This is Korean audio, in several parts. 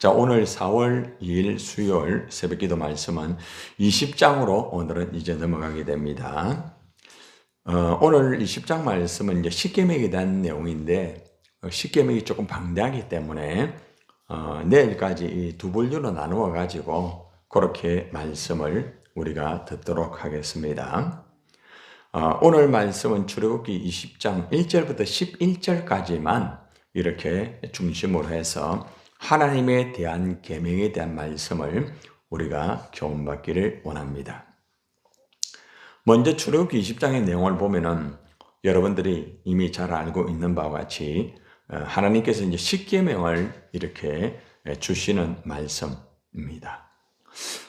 자, 오늘 4월 2일 수요일 새벽기도 말씀은 20장으로 오늘은 이제 넘어가게 됩니다. 오늘 20장 말씀은 이제 십계명에 대한 내용인데 십계명이 조금 방대하기 때문에 내일까지 이 두 분류로 나누어 가지고 그렇게 말씀을 우리가 듣도록 하겠습니다. 오늘 말씀은 출애굽기 20장 1절부터 11절까지만 이렇게 중심으로 해서 하나님에 대한 계명에 대한 말씀을 우리가 교훈받기를 원합니다. 먼저 출애굽기 20장의 내용을 보면은 여러분들이 이미 잘 알고 있는 바와 같이 하나님께서 이제 십계명을 이렇게 주시는 말씀입니다.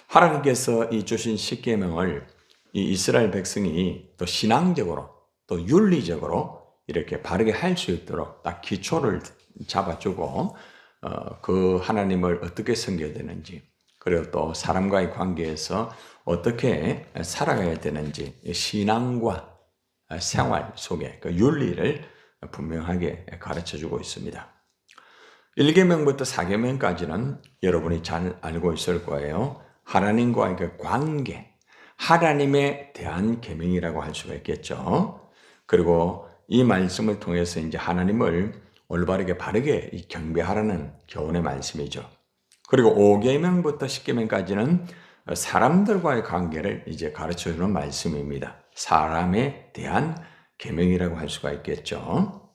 하나님께서 이 주신 십계명을 이 이스라엘 백성이 또 신앙적으로 또 윤리적으로 이렇게 바르게 할 수 있도록 딱 기초를 잡아주고 그 하나님을 어떻게 섬겨야 되는지, 그리고 또 사람과의 관계에서 어떻게 살아가야 되는지, 신앙과 생활 속에 그 윤리를 분명하게 가르쳐 주고 있습니다. 1계명부터 4계명까지는 여러분이 잘 알고 있을 거예요. 하나님과의 그 관계, 하나님에 대한 계명이라고 할 수가 있겠죠. 그리고 이 말씀을 통해서 이제 하나님을 올바르게 바르게 경배하라는 교훈의 말씀이죠. 그리고 5계명부터 10계명까지는 사람들과의 관계를 이제 가르쳐 주는 말씀입니다. 사람에 대한 계명이라고 할 수가 있겠죠.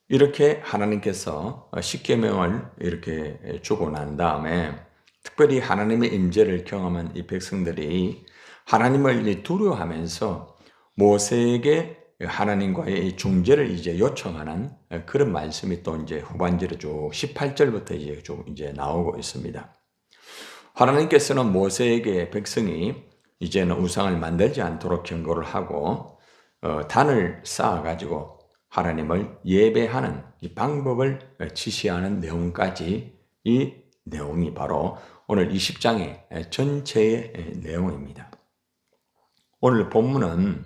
이렇게 하나님께서 10계명을 이렇게 주고 난 다음에 특별히 하나님의 임재를 경험한 이 백성들이 하나님을 두려워하면서 모세에게 하나님과의 이 중재를 이제 요청하는 그런 말씀이 또 이제 후반절에 쭉 18절부터 이제 쭉 이제 나오고 있습니다. 하나님께서는 모세에게 백성이 이제는 우상을 만들지 않도록 경고를 하고 단을 쌓아가지고 하나님을 예배하는 이 방법을 지시하는 내용까지 이 내용이 바로 오늘 20장의 전체의 내용입니다. 오늘 본문은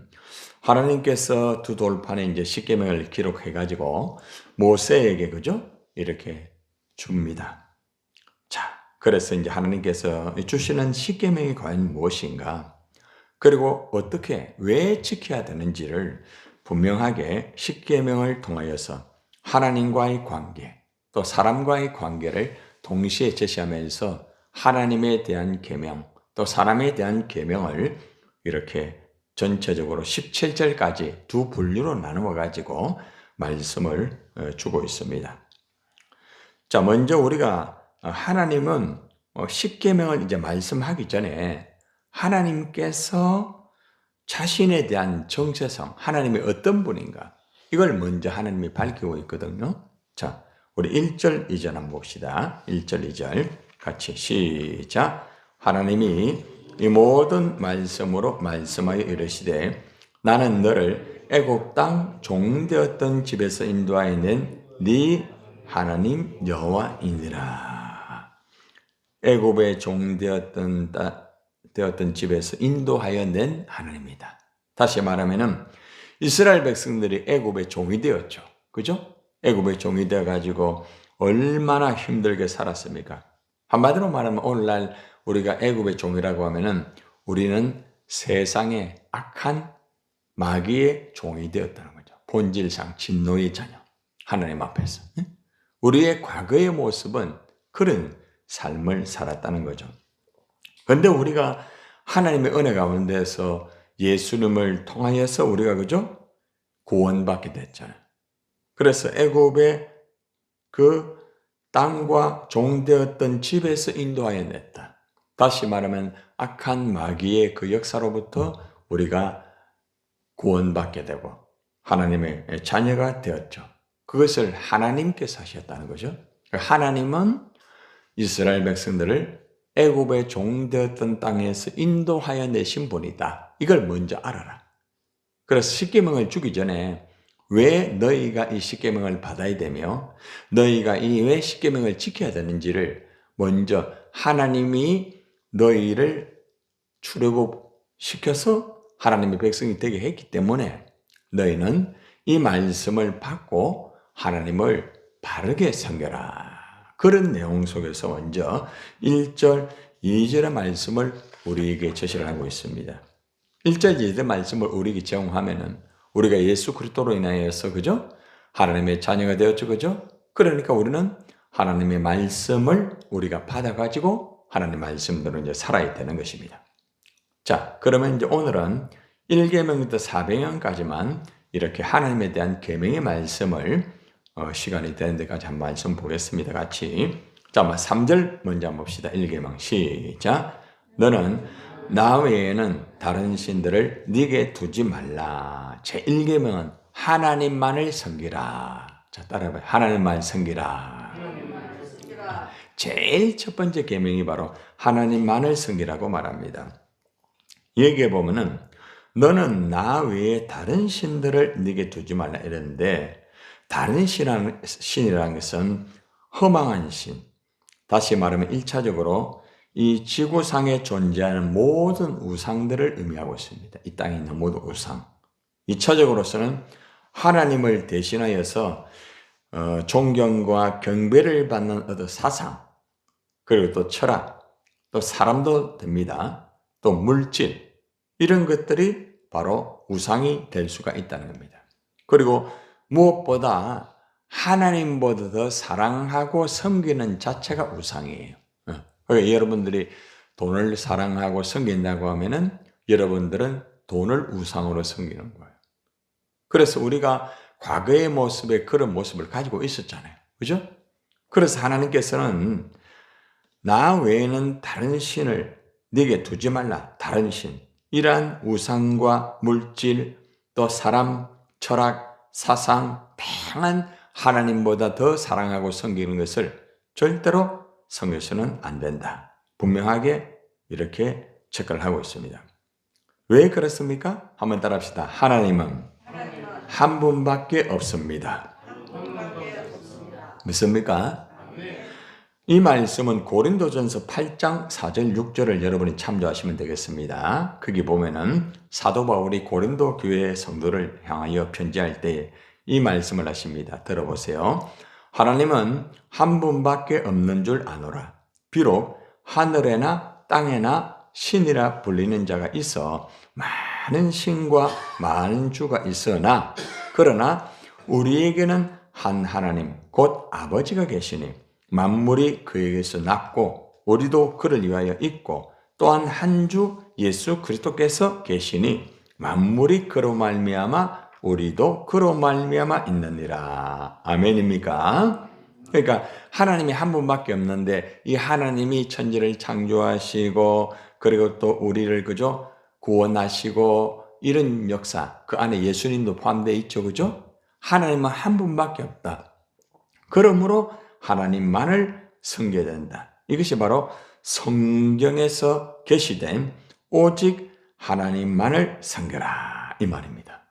하나님께서 두 돌판에 이제 십계명을 기록해 가지고 모세에게 그죠? 이렇게 줍니다. 자, 그래서 이제 하나님께서 주시는 십계명이 과연 무엇인가? 그리고 어떻게 왜 지켜야 되는지를 분명하게 십계명을 통하여서 하나님과의 관계, 또 사람과의 관계를 동시에 제시하면서 하나님에 대한 계명, 또 사람에 대한 계명을 이렇게 전체적으로 17절까지 두 분류로 나누어 가지고 말씀을 주고 있습니다. 자, 먼저 우리가 하나님은 십계명을 이제 말씀하기 전에 하나님께서 자신에 대한 정체성, 하나님이 어떤 분인가, 이걸 먼저 하나님이 밝히고 있거든요. 자, 우리 1절, 2절 한번 봅시다. 1절, 2절 같이 시작. 하나님이 이 모든 말씀으로 말씀하여 이르시되 나는 너를 애굽 땅 종되었던 집에서 인도하여 낸 네 하나님 여호와이니라. 애굽의 종되었던 집에서 인도하여 낸 하나님이다. 다시 말하면은 이스라엘 백성들이 애굽의 종이 되었죠. 그죠? 애굽의 종이 되어 가지고 얼마나 힘들게 살았습니까? 한마디로 말하면 오늘날 우리가 애굽의 종이라고 하면은 우리는 세상의 악한 마귀의 종이 되었다는 거죠. 본질상 진노의 자녀. 하나님 앞에서. 우리의 과거의 모습은 그런 삶을 살았다는 거죠. 그런데 우리가 하나님의 은혜 가운데서 예수님을 통하여서 우리가 그죠? 구원받게 됐잖아요. 그래서 애굽의 그 땅과 종되었던 집에서 인도하여 냈다. 다시 말하면 악한 마귀의 그 역사로부터 우리가 구원받게 되고 하나님의 자녀가 되었죠. 그것을 하나님께서 하셨다는 거죠. 하나님은 이스라엘 백성들을 애굽의 종되었던 땅에서 인도하여 내신 분이다. 이걸 먼저 알아라. 그래서 십계명을 주기 전에 왜 너희가 이 십계명을 받아야 되며 너희가 이 왜 십계명을 지켜야 되는지를 먼저 하나님이 너희를 출애굽시켜서 하나님의 백성이 되게 했기 때문에 너희는 이 말씀을 받고 하나님을 바르게 섬겨라. 그런 내용 속에서 먼저 1절, 2절의 말씀을 우리에게 제시를 하고 있습니다. 1절, 2절 말씀을 우리에게 제공하면은 우리가 예수 그리스도로 인하여서 그죠? 하나님의 자녀가 되었죠. 그죠? 그러니까 우리는 하나님의 말씀을 우리가 받아가지고 하나님의 말씀대로 이제 살아야 되는 것입니다. 자, 그러면 이제 오늘은 1계명부터 4계명까지만 이렇게 하나님에 대한 계명의 말씀을 시간이 되는 데까지 한 말씀 보겠습니다. 같이. 자, 3절 먼저 한번 봅시다. 1계명 시작. 너는 나 외에는 다른 신들을 네게 두지 말라. 제 1계명은 하나님만을 섬기라. 자, 따라해봐요. 하나님만 섬기라. 제일 첫 번째 계명이 바로 하나님만을 섬기라고 말합니다. 여기에 보면은 너는 나 외에 다른 신들을 네게 두지 말라 이랬는데, 다른 신이라는 것은 허망한 신, 다시 말하면 1차적으로 이 지구상에 존재하는 모든 우상들을 의미하고 있습니다. 이 땅에 있는 모든 우상. 2차적으로서는 하나님을 대신하여서 존경과 경배를 받는 어떤 사상, 그리고 또 철학, 또 사람도 됩니다. 또 물질, 이런 것들이 바로 우상이 될 수가 있다는 겁니다. 그리고 무엇보다 하나님보다 더 사랑하고 섬기는 자체가 우상이에요. 그러니까 여러분들이 돈을 사랑하고 섬긴다고 하면은 여러분들은 돈을 우상으로 섬기는 거예요. 그래서 우리가 과거의 모습에 그런 모습을 가지고 있었잖아요. 그죠? 그래서 하나님께서는 나 외에는 다른 신을 네게 두지 말라. 다른 신. 이러한 우상과 물질, 또 사람, 철학, 사상, 다양한 하나님보다 더 사랑하고 섬기는 것을 절대로 섬겨서는 안 된다. 분명하게 이렇게 체크를 하고 있습니다. 왜 그렇습니까? 한번 따라합시다. 하나님은 한 분밖에 없습니다. 믿습니까? 이 말씀은 고린도전서 8장 4절 6절을 여러분이 참조하시면 되겠습니다. 거기 보면은 사도 바울이 고린도 교회 성도를 향하여 편지할 때 이 말씀을 하십니다. 들어보세요. 하나님은 한 분밖에 없는 줄 아노라. 비록 하늘에나 땅에나 신이라 불리는 자가 있어 많은 신과 많은 주가 있으나, 그러나 우리에게는 한 하나님 곧 아버지가 계시니 만물이 그에게서 났고 우리도 그를 위하여 있고, 또한 한 주 예수 그리스도께서 계시니 만물이 그로 말미암아 우리도 그로 말미암아 있느니라. 아멘입니까? 그러니까 하나님이 한 분밖에 없는데 이 하나님이 천지를 창조하시고 그리고 또 우리를 그죠 구원하시고 이런 역사, 그 안에 예수님도 포함되어 있죠. 그죠? 하나님은 한 분밖에 없다. 그러므로 하나님만을 섬겨야 된다. 이것이 바로 성경에서 계시된 오직 하나님만을 섬겨라 이 말입니다.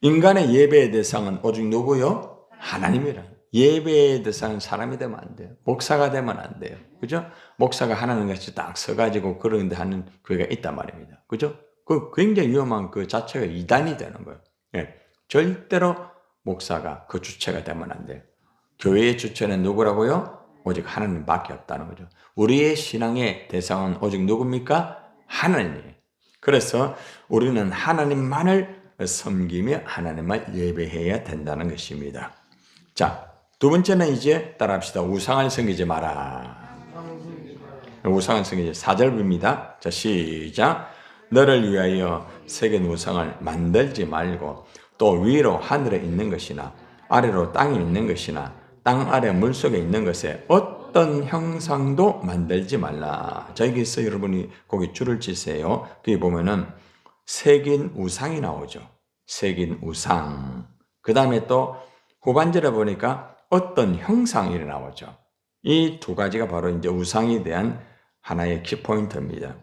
인간의 예배의 대상은 오직 누구요? 하나님이라. 예배의 대상은 사람이 되면 안 돼요. 목사가 되면 안 돼요. 그죠? 목사가 하나님같이 딱 서가지고 그런데 하는 교회가 있단 말입니다. 그죠? 그 굉장히 위험한 그 자체가 이단이 되는 거예요. 예. 절대로 목사가 그 주체가 되면 안 돼요. 교회의 주체는 누구라고요? 오직 하나님밖에 없다는 거죠. 우리의 신앙의 대상은 오직 누굽니까? 하나님이에요. 그래서 우리는 하나님만을 섬기며 하나님만 예배해야 된다는 것입니다. 자, 두 번째는 이제 따라합시다. 우상을 섬기지 마라. 우상을 섬기지. 4절입니다. 자, 시작. 너를 위하여 새긴 우상을 만들지 말고 또 위로 하늘에 있는 것이나 아래로 땅에 있는 것이나 땅 아래 물속에 있는 것에 어떤 형상도 만들지 말라. 자, 여기서 여러분이 거기 줄을 치세요. 거기 보면은 새긴 우상이 나오죠. 새긴 우상. 그 다음에 또 후반절에 보니까 어떤 형상이 나오죠. 이 두 가지가 바로 이제 우상에 대한 하나의 키포인트입니다.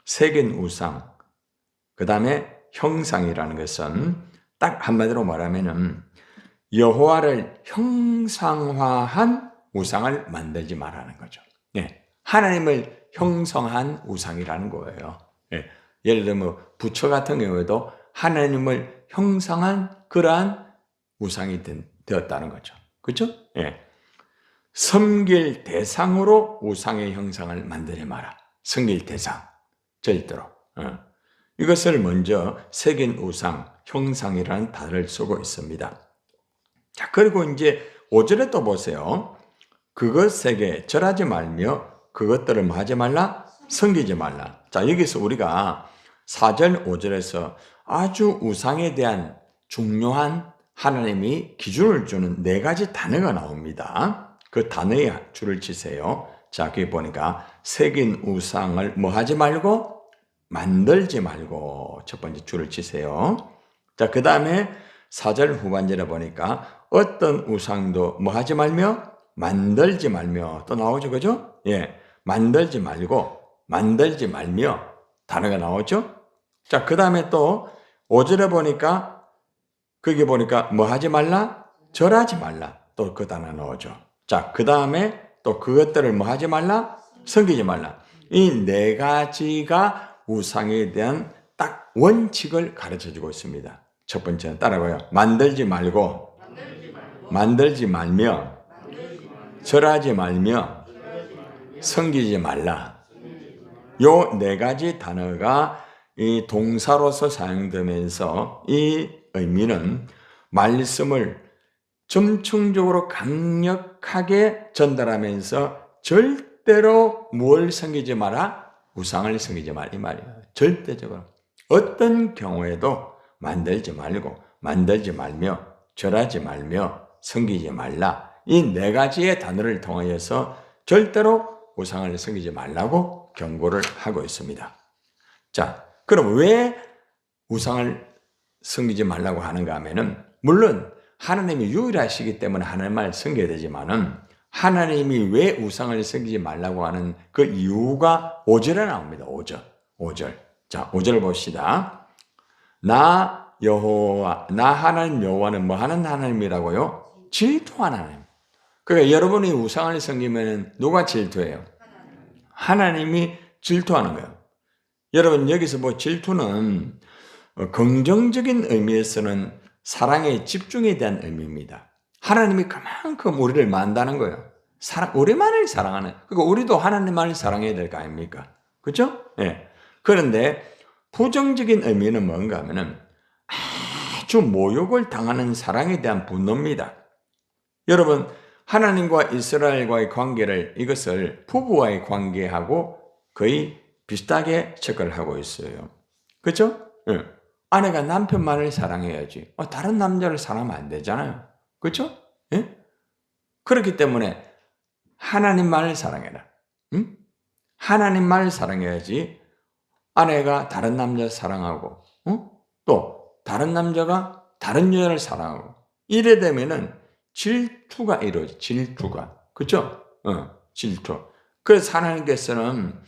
새긴 우상, 그 다음에 형상이라는 것은 딱 한마디로 말하면은 여호와를 형상화한 우상을 만들지 말라는 거죠. 예. 하나님을 형성한 우상이라는 거예요. 예. 예를 들면 부처 같은 경우에도 하나님을 형상한 그러한 우상이 되었다는 거죠. 그렇죠? 예. 섬길 대상으로 우상의 형상을 만들지 마라. 섬길 대상. 절대로. 이것을 먼저 새긴 우상, 형상이라는 단어를 쓰고 있습니다. 자, 그리고 이제 5절에 또 보세요. 그것에게 절하지 말며 그것들을 뭐 하지 말라? 섬기지 말라. 자, 여기서 우리가 4절, 5절에서 아주 우상에 대한 중요한 하나님이 기준을 주는 4가지 단어가 나옵니다. 그 단어에 줄을 치세요. 자, 거기 보니까 새긴 우상을 뭐 하지 말고 만들지 말고 첫 번째 줄을 치세요. 자, 그 다음에 4절 후반절에 보니까 어떤 우상도 뭐 하지 말며 만들지 말며 또 나오죠. 그죠? 예. 만들지 말고 만들지 말며 단어가 나오죠. 자, 그 다음에 또 5절에 보니까 거기 보니까 뭐 하지 말라? 절하지 말라. 또 그 단어 나오죠. 자, 그 다음에 또 그것들을 뭐 하지 말라? 섬기지 말라. 이 4가지가 우상에 대한 딱 원칙을 가르쳐주고 있습니다. 첫 번째는 따라가요. 만들지 말고 만들지 말며 절하지 말며 섬기지 말라. 요 4가지 단어가 이 동사로서 사용되면서 이 의미는 말씀을 점층적으로 강력하게 전달하면서 절대로 뭘 섬기지 마라? 우상을 섬기지 마라 이 말이에요. 절대적으로. 어떤 경우에도 만들지 말고 만들지 말며 절하지 말며 섬기지 말라. 이 4가지의 단어를 통하여서 절대로 우상을 섬기지 말라고 경고를 하고 있습니다. 자, 그럼 왜 우상을 섬기지 말라고 하는가 하면은 물론 하나님이 유일하시기 때문에 하나님을 섬겨야 되지만은 하나님이 왜 우상을 섬기지 말라고 하는 그 이유가 5절에 나옵니다. 5절. 자, 5절을 봅시다. 나 여호와, 나 하나님 여호와는 뭐 하는 하나님이라고요? 질투하는 하나님. 그러니까 여러분이 우상을 섬기면 누가 질투해요? 하나님이 질투하는 거예요. 여러분 여기서 뭐 질투는 긍정적인 의미에서는 사랑의 집중에 대한 의미입니다. 하나님이 그만큼 우리를 만다는 거예요. 우리만을 사랑하는. 그러니까 우리도 하나님만을 사랑해야 될 거 아닙니까? 그렇죠? 예. 그런데 부정적인 의미는 뭔가 하면은 아주 모욕을 당하는 사랑에 대한 분노입니다. 여러분 하나님과 이스라엘과의 관계를 이것을 부부와의 관계하고 거의 비슷하게 체크를 하고 있어요. 그렇죠? 예. 아내가 남편만을 사랑해야지. 다른 남자를 사랑하면 안 되잖아요. 그렇죠? 예? 그렇기 때문에 하나님만을 사랑해라. 응? 하나님만을 사랑해야지 아내가 다른 남자를 사랑하고 또 다른 남자가 다른 여자를 사랑하고 이래 되면은 질투가 이루어져. 질투가. 그렇죠? 질투. 그래서 하나님께서는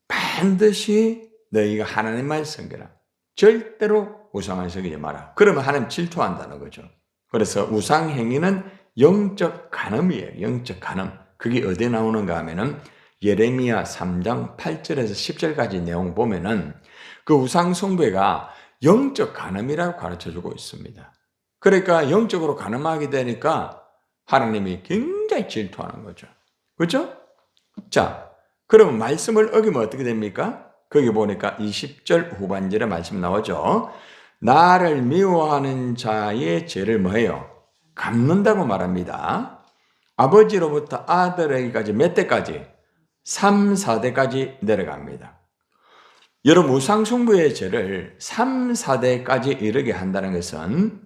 반드시 너희가 하나님만 섬겨라. 절대로 우상을 섬기지 마라. 그러면 하나님 질투한다는 거죠. 그래서 우상 행위는 영적 간음이에요. 영적 간음. 그게 어디에 나오는가 하면은 예레미야 3장 8절에서 10절까지 내용 보면은 그 우상 숭배가 영적 간음이라고 가르쳐주고 있습니다. 그러니까 영적으로 간음하게 되니까 하나님이 굉장히 질투하는 거죠. 그렇죠? 자, 그러면 말씀을 어기면 어떻게 됩니까? 거기 보니까 20절 후반절에 말씀 나오죠. 나를 미워하는 자의 죄를 뭐해요? 갚는다고 말합니다. 아버지로부터 아들에게까지 몇 대까지? 3, 4대까지 내려갑니다. 여러분 우상숭배의 죄를 3, 4대까지 이르게 한다는 것은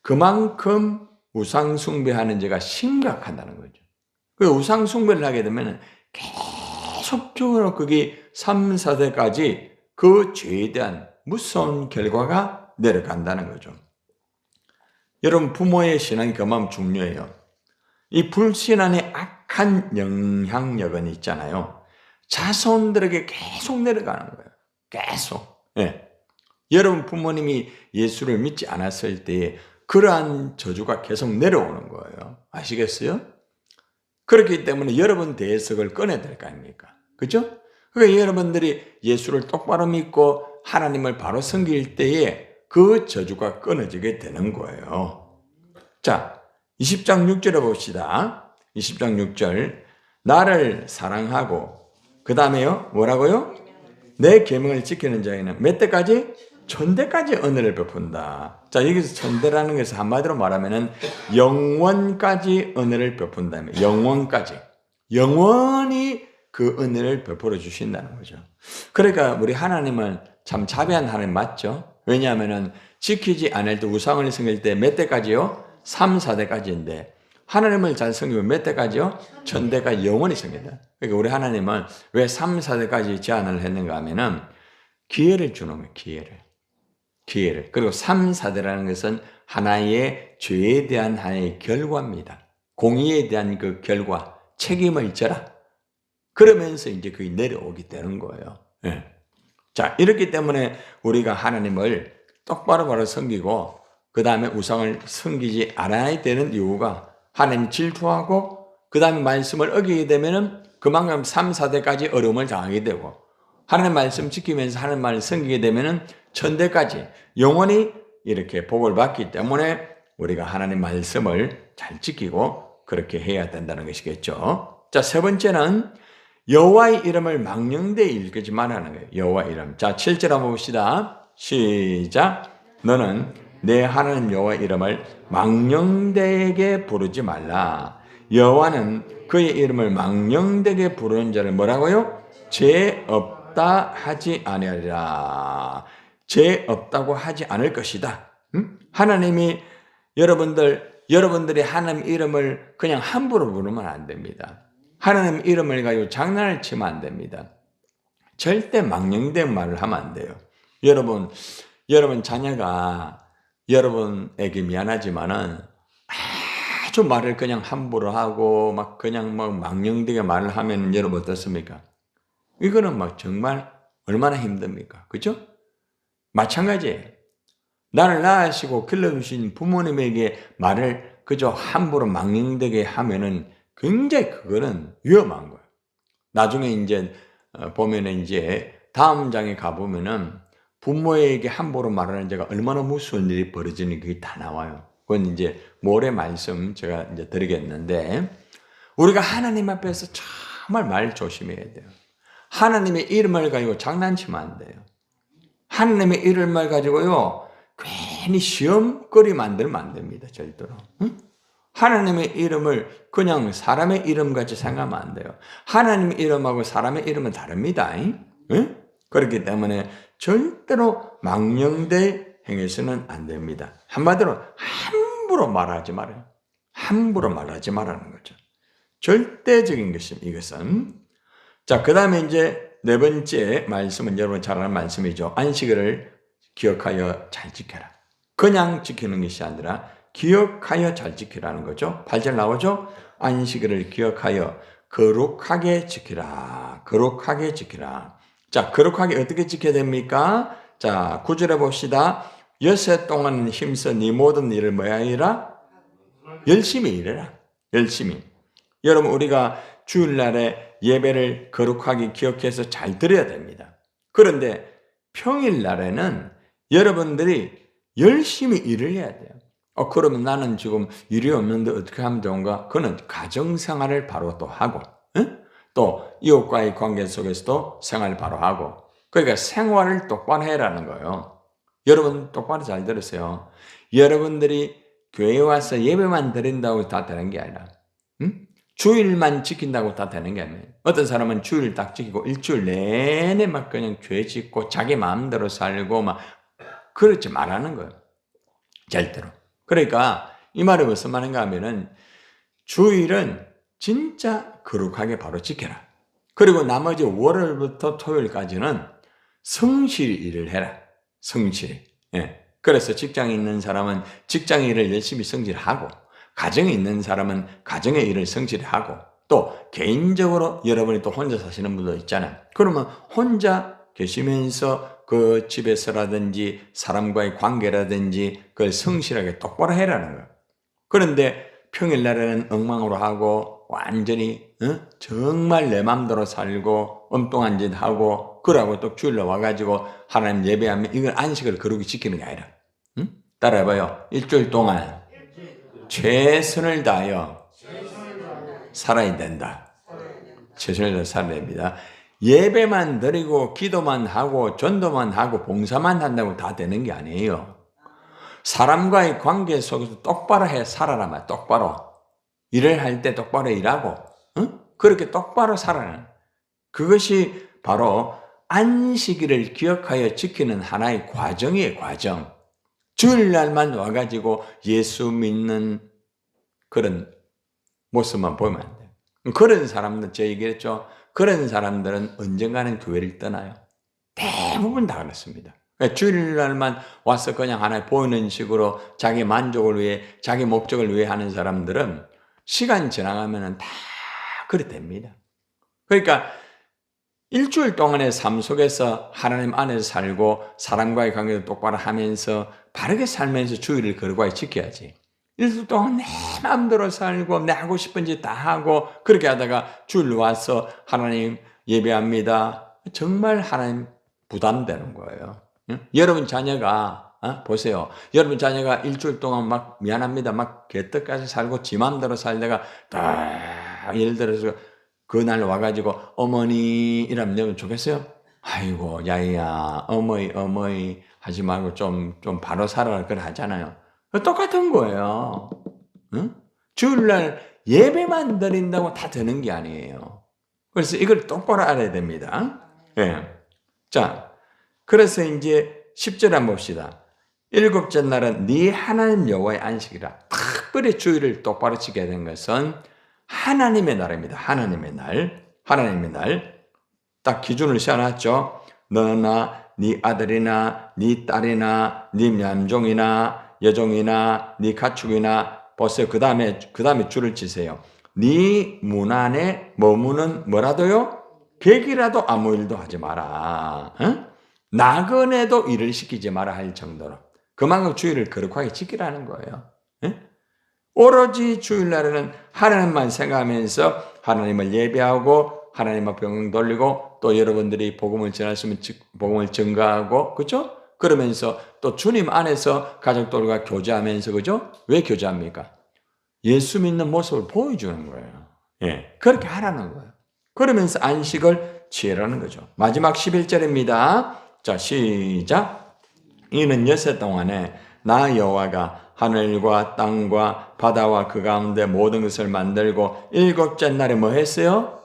그만큼 우상숭배하는 죄가 심각하다는 거죠. 그 우상숭배를 하게 되면 계속적으로 그게 3, 4대까지 그 죄에 대한 무서운 결과가 내려간다는 거죠. 여러분 부모의 신앙이 그만큼 중요해요. 이 불신앙의 악한 영향력은 있잖아요. 자손들에게 계속 내려가는 거예요. 계속. 예. 여러분 부모님이 예수를 믿지 않았을 때에 그러한 저주가 계속 내려오는 거예요. 아시겠어요? 그렇기 때문에 여러분 대석을 꺼내야 될 거 아닙니까? 그죠? 그러니까 여러분들이 예수를 똑바로 믿고 하나님을 바로 섬길 때에 그 저주가 끊어지게 되는 거예요. 자, 20장 6절에 봅시다. 20장 6절 나를 사랑하고 그 다음에요 뭐라고요? 내 계명을 지키는 자에게는 몇 대까지? 천대까지 은혜를 베푼다. 자 여기서 천대라는 것을 한마디로 말하면은 영원까지 은혜를 베푼다. 영원까지 영원히 그 은혜를 베풀어 주신다는 거죠. 그러니까 우리 하나님은 참 자비한 하나님 맞죠? 왜냐하면은 지키지 않을 때 우상을 섬길 때 몇 대까지요? 3, 4대까지인데 하나님을 잘 섬기면 몇 대까지요? 1000대까지 영원히 섬긴다. 그러니까 우리 하나님은 왜 3, 4대까지 제한을 했는가 하면은 기회를 주는 거예요. 기회를. 그리고 3, 4대라는 것은 하나의 죄에 대한 하나의 결과입니다. 공의에 대한 그 결과, 책임을 져라. 그러면서 이제 그게 내려오게 되는 거예요. 예. 자, 이렇기 때문에 우리가 하나님을 똑바로 섬기고 그 다음에 우상을 섬기지 않아야 되는 이유가 하나님 질투하고 그 다음에 말씀을 어기게 되면은 그만큼 3, 4대까지 어려움을 당하게 되고 하나님 말씀 지키면서 하나님 말을 섬기게 되면은 1000대까지 영원히 이렇게 복을 받기 때문에 우리가 하나님 말씀을 잘 지키고 그렇게 해야 된다는 것이겠죠. 자, 세 번째는 여호와의 이름을 망령되이 읽지 말라는 거예요. 여호와 이름. 자, 7절 한번 봅시다. 시작. 너는 내 하나님 여호와 이름을 망령되게 부르지 말라. 여호와는 그의 이름을 망령되게 부르는 자를 뭐라고요? 죄 없다 하지 아니하리라. 죄 없다고 하지 않을 것이다. 하나님이 여러분들이 하나님 이름을 그냥 함부로 부르면 안 됩니다. 하나님 이름을 가지고 장난을 치면 안 됩니다. 절대 망령된 말을 하면 안 돼요. 여러분 자녀가 여러분에게 미안하지만은 아주 말을 그냥 함부로 하고 막 그냥 막 망령되게 말을 하면 여러분 어떻습니까? 이거는 막 정말 얼마나 힘듭니까? 그죠? 마찬가지예요. 나를 낳으시고 길러주신 부모님에게 말을 그저 함부로 망령되게 하면은 굉장히 그거는 위험한 거예요. 나중에 이제 보면은 이제 다음 장에 가보면은 부모에게 함부로 말하는 자가 얼마나 무서운 일이 벌어지는 게 다 나와요. 그건 이제 모레 말씀 제가 이제 드리겠는데 우리가 하나님 앞에서 정말 말 조심해야 돼요. 하나님의 이름을 가지고 장난치면 안 돼요. 하나님의 이름을 가지고요 괜히 시험거리 만들면 안 됩니다. 절대로. 응? 하나님의 이름을 그냥 사람의 이름같이 생각하면 안 돼요. 하나님의 이름하고 사람의 이름은 다릅니다. 응? 그렇기 때문에 절대로 망령되이 행해서는 안 됩니다. 한마디로 함부로 말하지 말아요. 함부로 말하지 말라는 거죠. 절대적인 것입니다. 이것은. 자, 그 다음에 이제 네 번째 말씀은 여러분 잘 아는 말씀이죠. 안식일을 기억하여 잘 지켜라. 그냥 지키는 것이 아니라 기억하여 잘 지키라는 거죠. 8절 나오죠? 안식일을 기억하여 거룩하게 지키라. 거룩하게 지키라. 자, 거룩하게 어떻게 지켜야 됩니까? 자, 9절에 봅시다. 엿새 동안 힘써 네 모든 일을 뭐야 하리라? 열심히 일해라. 열심히. 여러분 우리가 주일날에 예배를 거룩하게 기억해서 잘 드려야 됩니다. 그런데 평일날에는 여러분들이 열심히 일을 해야 돼요. 그러면 나는 지금 일이 없는데 어떻게 하면 좋은가? 그는 가정생활을 바로 또 하고, 응? 또 이웃과의 관계 속에서도 생활을 바로 하고, 그러니까 생활을 똑바로 해라는 거예요. 여러분 똑바로 잘 들으세요. 여러분들이 교회에 와서 예배만 드린다고 다 되는 게 아니라, 응? 주일만 지킨다고 다 되는 게 아니에요. 어떤 사람은 주일 딱 지키고 일주일 내내 막 그냥 죄 짓고 자기 마음대로 살고 막 그렇지 말라는 거예요. 절대로. 그러니까 이 말이 무슨 말인가 하면은 주일은 진짜 거룩하게 바로 지켜라. 그리고 나머지 월요일부터 토요일까지는 성실히 일을 해라. 성실히. 예. 그래서 직장에 있는 사람은 직장 일을 열심히 성실하고 가정에 있는 사람은 가정의 일을 성실히 하고 또 개인적으로 여러분이 또 혼자 사시는 분도 있잖아요. 그러면 혼자 계시면서 그 집에서라든지 사람과의 관계라든지 그걸 성실하게 똑바로 해라는 거예요. 그런데 평일날에는 엉망으로 하고 완전히 정말 내 맘대로 살고 엉뚱한 짓 하고 그러고 또 주일로 와가지고 하나님 예배하면 이건 안식을 거룩히 지키는 게 아니라 따라해봐요. 일주일 동안 최선을 다하여 살아야 된다. 최선을 다해 살아야 됩니다. 예배만 드리고 기도만 하고 전도만 하고 봉사만 한다고 다 되는 게 아니에요. 사람과의 관계 속에서 똑바로 해 살아라 말 똑바로. 일을 할 때 똑바로 일하고 그렇게 똑바로 살아라. 그것이 바로 안식일을 기억하여 지키는 하나의 과정이에요. 과정. 주일날만 와가지고 예수 믿는 그런 모습만 보면 안 돼요. 그런 사람들 제가 얘기했죠. 그런 사람들은 언젠가는 교회를 떠나요. 대부분 다 그렇습니다. 주일날만 와서 그냥 하나 보이는 식으로 자기 만족을 위해 자기 목적을 위해 하는 사람들은 시간 지나가면 다 그렇게 됩니다. 그러니까 일주일 동안의 삶 속에서 하나님 안에서 살고 사람과의 관계도 똑바로 하면서 바르게 살면서 주일을 거룩하게 지켜야지. 일주일 동안 내 마음대로 살고 내 하고 싶은 짓 다 하고 그렇게 하다가 주일 와서 하나님 예배합니다. 정말 하나님 부담되는 거예요. 여러분 자녀가 보세요. 여러분 자녀가 일주일 동안 막 미안합니다. 막 개떡같이 살고 지 맘대로 살다가 딱 예를 들어서 그날 와가지고 어머니 이러면 좋겠어요? 아이고 야이야 어머니 하지 말고 좀 바로 살아라 그래 하잖아요. 똑같은 거예요. 응? 주일날 예배만 드린다고 다 되는 게 아니에요. 그래서 이걸 똑바로 알아야 됩니다. 예. 자, 그래서 이제 10절 한번 봅시다. 일곱째 날은 네 하나님 여호와의 안식이라. 특별히 주일을 똑바로 지켜야 되는 것은 하나님의 날입니다. 하나님의 날. 하나님의 날. 딱 기준을 세워놨죠. 너나 네 아들이나 네 딸이나 네 남종이나 여종이나 네 가축이나 보세요. 그 다음에 줄을 치세요. 네 문 안에 머무는 뭐라도요? 객이라도 아무 일도 하지 마라. 응? 나그네도 일을 시키지 마라 할 정도로. 그만큼 주일을 거룩하게 지키라는 거예요. 응? 오로지 주일날에는 하나님만 생각하면서 하나님을 예배하고 하나님 앞에 영광 돌리고 또 여러분들이 복음을 전하시면 복음을 증가하고 그렇죠? 그러면서 또 주님 안에서 가족들과 교제하면서 그죠? 왜 교제합니까? 예수 믿는 모습을 보여주는 거예요. 예, 그렇게 하라는 거예요. 그러면서 안식을 취하라는 거죠. 마지막 11절입니다. 자, 시작. 이는 여세 동안에 나 여호와가 하늘과 땅과 바다와 그 가운데 모든 것을 만들고 일곱째 날에 뭐 했어요?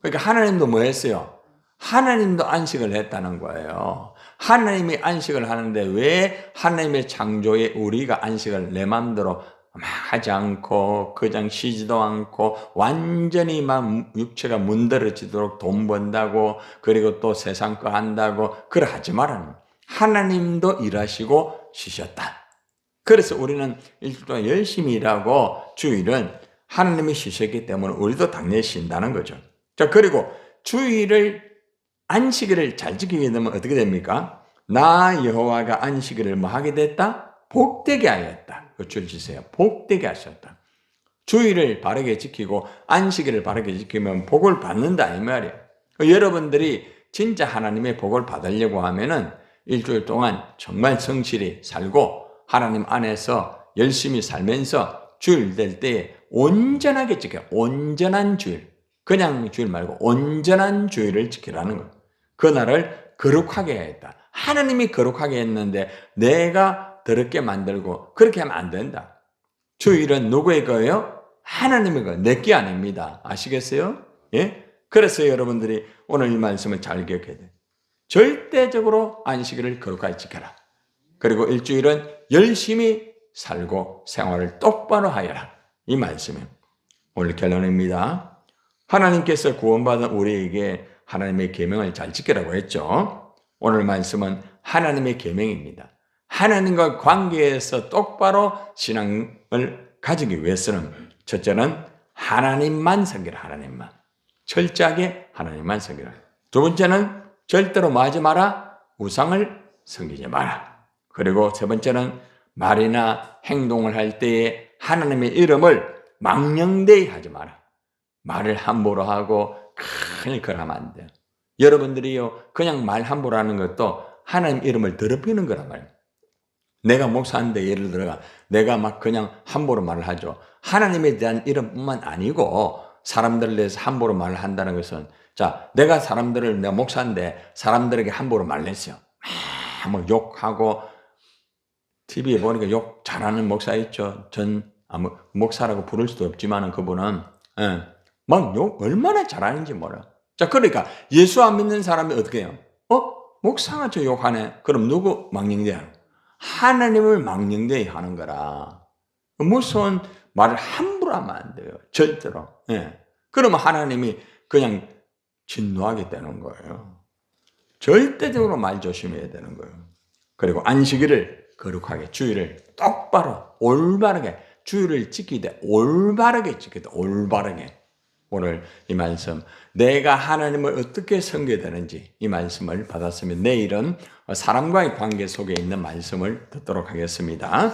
그러니까 하나님도 뭐 했어요? 하나님도 안식을 했다는 거예요. 하나님이 안식을 하는데 왜 하나님의 창조에 우리가 안식을 내 마음대로 막 하지 않고 그냥 쉬지도 않고 완전히 막 육체가 문드러지도록 돈 번다고 그리고 또 세상 거 한다고 그래 하지 말라는 하나님도 일하시고 쉬셨다. 그래서 우리는 일주일 동안 열심히 일하고 주일은 하나님이 쉬셨기 때문에 우리도 당연히 쉰다는 거죠. 자, 그리고 주일을 안식일을 잘 지키게 되면 어떻게 됩니까? 나 여호와가 안식일을 뭐 하게 됐다? 복되게 하였다. 그 줄 주세요. 복되게 하셨다. 주일을 바르게 지키고 안식일을 바르게 지키면 복을 받는다 이 말이에요. 여러분들이 진짜 하나님의 복을 받으려고 하면은 일주일 동안 정말 성실히 살고 하나님 안에서 열심히 살면서 주일 될 때에 온전하게 지켜요. 온전한 주일. 그냥 주일 말고 온전한 주일을 지키라는 거예요. 그날을 거룩하게 해야겠다. 하나님이 거룩하게 했는데 내가 더럽게 만들고 그렇게 하면 안 된다. 주일은 누구의 거예요? 하나님의 거. 내 게 아닙니다. 아시겠어요? 예? 그래서 여러분들이 오늘 이 말씀을 잘 기억해야 돼요. 절대적으로 안식일을 거룩하게 지켜라. 그리고 일주일은 열심히 살고 생활을 똑바로 하여라. 이 말씀이에요. 오늘 결론입니다. 하나님께서 구원받은 우리에게 하나님의 계명을 잘 지키라고 했죠. 오늘 말씀은 하나님의 계명입니다. 하나님과 관계에서 똑바로 신앙을 가지기 위해서는 첫째는 하나님만 섬기라. 하나님만. 철저하게 하나님만 섬기라. 두 번째는 절대로 뭐 하지 마라? 우상을 섬기지 마라. 그리고 세 번째는 말이나 행동을 할 때에 하나님의 이름을 망령되이 하지 마라. 말을 함부로 하고 큰일 그러면 안 돼요. 여러분들이요 그냥 말 함부로 하는 것도 하나님 이름을 더럽히는 거란 말이에요. 내가 목사인데 예를 들어 내가 막 그냥 함부로 말을 하죠. 하나님에 대한 이름뿐만 아니고 사람들에 대해서 함부로 말을 한다는 것은, 자, 내가 목사인데 사람들에게 함부로 말했어요. 뭐 욕하고, TV에 보니까 욕 잘하는 목사 있죠. 목사라고 부를 수도 없지만 그분은, 막 욕 얼마나 잘하는지 몰라. 자, 그러니까 예수 안 믿는 사람이 어떻게 해요? 목사가 저 욕하네. 그럼 누구 망령되야? 하나님을 망령되이 하는 거라. 무서운 말을 함부로 하면 안 돼요. 절대로. 그러면 하나님이 그냥 진노하게 되는 거예요. 절대적으로 말 조심해야 되는 거예요. 그리고 안식일을 거룩하게, 주일을 똑바로 올바르게, 주일을 지키되 올바르게 지키되 올바르게. 오늘 이 말씀, 내가 하나님을 어떻게 섬겨야 되는지 이 말씀을 받았으면 내일은 사람과의 관계 속에 있는 말씀을 듣도록 하겠습니다.